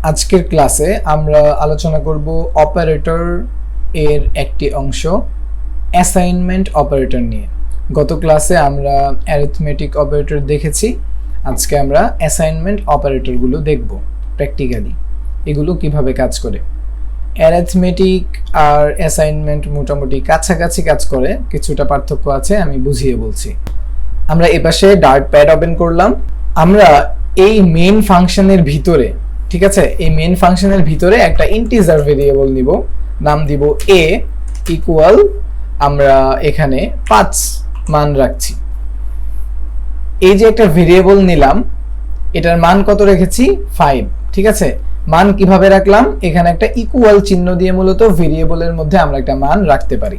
আজকের ক্লাসে আমরা আলোচনা করব অপারেটর এর একটি অংশ অ্যাসাইনমেন্ট অপারেটর নিয়ে। গত ক্লাসে আমরা অ্যারিথমেটিক অপারেটর দেখেছি, আজকে আমরা অ্যাসাইনমেন্ট অপারেটরগুলো দেখব প্র্যাকটিক্যালি, এগুলো কিভাবে কাজ করে। অ্যারিথমেটিক আর অ্যাসাইনমেন্ট মোটামুটি কাছাকাছি কাজ করে, কিছুটা পার্থক্য আছে, আমি বুঝিয়ে বলছি। আমরা এপাশে ডার্ট প্যাড ওপেন করলাম। আমরা এই মেইন ফাংশনের ভিতরে, ঠিক আছে, এই মেইন ফাংশনের ভিতরে একটা ইন্টিজার ভেরিয়েবল নিব, নাম দিব a ইকুয়াল, আমরা এখানে 5 মান রাখছি। এই যে একটা ভেরিয়েবল নিলাম, এটার মান কত রেখেছি? 5, ঠিক আছে। মান কিভাবে রাখলাম? এখানে একটা ইকুয়াল চিহ্ন দিয়ে মূলত ভেরিয়েবলের মধ্যে আমরা একটা মান রাখতে পারি।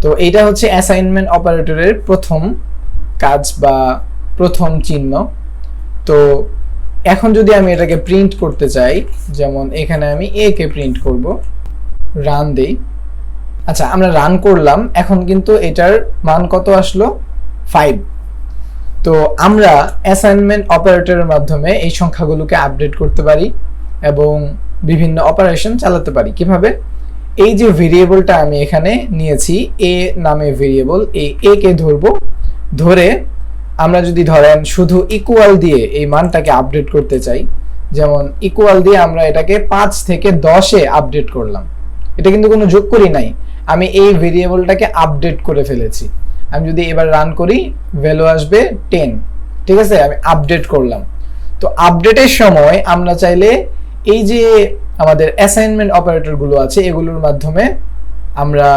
তো এইটা হচ্ছে অ্যাসাইনমেন্ট অপারেটরের প্রথম কাজ বা প্রথম চিহ্ন। তো এখন যদি আমি এটাকে প্রিন্ট করতে চাই, যেমন এখানে আমি a কে প্রিন্ট করব, রান দেই। আচ্ছা, আমরা রান করলাম, এখন কিন্তু এটার মান কত আসলো? 5। তো আমরা অ্যাসাইনমেন্ট অপারেটরের মাধ্যমে এই সংখ্যাগুলোকে আপডেট করতে পারি এবং বিভিন্ন অপারেশন চালাতে পারি। কিভাবে? এই যে ভেরিয়েবলটা আমি এখানে নিয়েছি, a নামে ভেরিয়েবল, এই a কে ধরবো, ধরে আমরা যদি ধরেন শুধু ইকুয়াল দিয়ে এই মানটাকে আপডেট করতে চাই, যেমন ইকুয়াল দিয়ে আমরা এটাকে 5 থেকে 10-এ আপডেট করলাম, এটা কিন্তু কোনো যোগ করি নাই, আমি এই ভেরিয়েবলটাকে আপডেট করে ফেলেছি। আমি যদি এবার রান করি, ভ্যালু আসবে 10, ঠিক আছে, আমি আপডেট করলাম। তো আপডেটের সময় আমরা চাইলে এই যে আমাদের অ্যাসাইনমেন্ট অপারেটরগুলো আছে, এগুলোর মাধ্যমে আমরা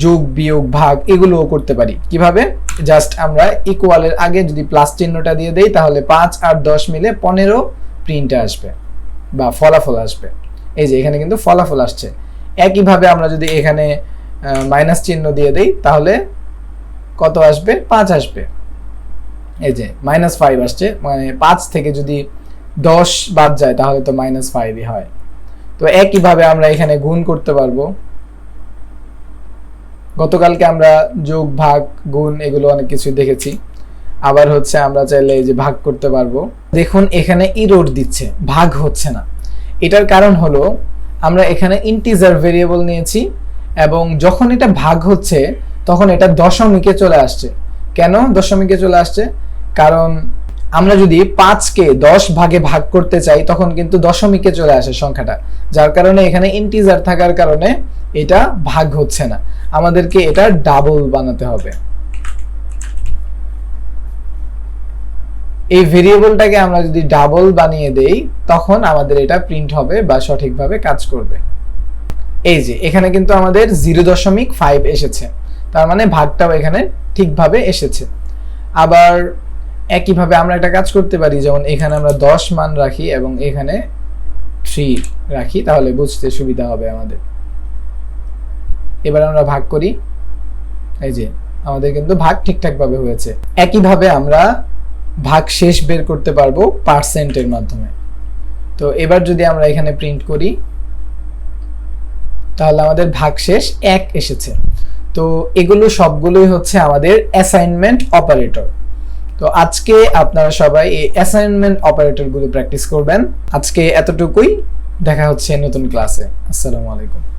যোগ বিয়োগ ভাগ এগুলোও করতে পারি। কিভাবে? জাস্ট আমরা ইকুয়ালের আগে যদি প্লাস চিহ্নটা দিয়ে দেই, তাহলে 5 আর 10 মিলে 15 প্রিন্ট আসবে বা ফলাফল আসবে। এই যে এখানে কিন্তু ফলাফল আসছে। একইভাবে আমরা যদি এখানে মাইনাস চিহ্ন দিয়ে দেই, তাহলে কত আসবে? 5 আসবে। এই যে -5 আসছে, মানে 5 থেকে যদি 10 বাদ যায় তাহলে তো -5ই হয়। তো একইভাবে আমরা এখানে গুণ করতে পারবো। গতকালকে আমরা যোগ ভাগ গুণ এগুলো অনেক কিছু দেখেছি। আবার হচ্ছে আমরা চাইলে এই যে ভাগ করতে পারবো। দেখুন এখানে এরর দিচ্ছে, ভাগ হচ্ছে না। এটার কারণ হলো আমরা এখানে ইন্টিজার ভেরিয়েবল নিয়েছি এবং যখন এটা ভাগ হচ্ছে তখন এটা দশমিকে চলে আসছে। কেন দশমিকে চলে আসছে? কারণ আমরা যদি 5-কে 10 ভাগে ভাগ করতে চাই, তখন কিন্তু দশমিকে চলে আসে সংখ্যাটা, যার কারণে এখানে ইন্টিজার থাকার কারণে এটা ভাগ হচ্ছে না। আমাদেরকে এটা ডাবল বানাতে হবে। এই ভেরিয়েবলটাকে আমরা যদি ডাবল বানিয়ে দেই, তখন আমাদের এটা প্রিন্ট হবে বা সঠিকভাবে কাজ করবে। এই যে এখানে কিন্তু আমাদের 0.5 এসেছে, তার মানে ভাগটাও এখানে ঠিকভাবে এসেছে। আবার একইভাবে আমরা একটা কাজ করতে পারি, যেমন এখানে আমরা 10 মান রাখি এবং এখানে 3 রাখি, তাহলে বুঝতে সুবিধা হবে আমাদের। এবার আমরা ভাগ করি, এই যে আমাদের কিন্তু ভাগ ঠিকঠাকভাবে হয়েছে। একইভাবে আমরা ভাগ শেষ বের করতে পারবো পার্সেন্টের মাধ্যমে। তো এবার যদি আমরা এখানে প্রিন্ট করি, তাহলে আমাদের ভাগ শেষ 1 এসেছে। তো এগুলো সবগুলোই হচ্ছে আমাদের অ্যাসাইনমেন্ট অপারেটর। তো আজকে আপনারা সবাই এই অ্যাসাইনমেন্ট অপারেটরগুলো প্র্যাকটিস করবেন। আজকে এতটুকুই, দেখা হচ্ছে নতুন ক্লাসে। আসসালামু আলাইকুম।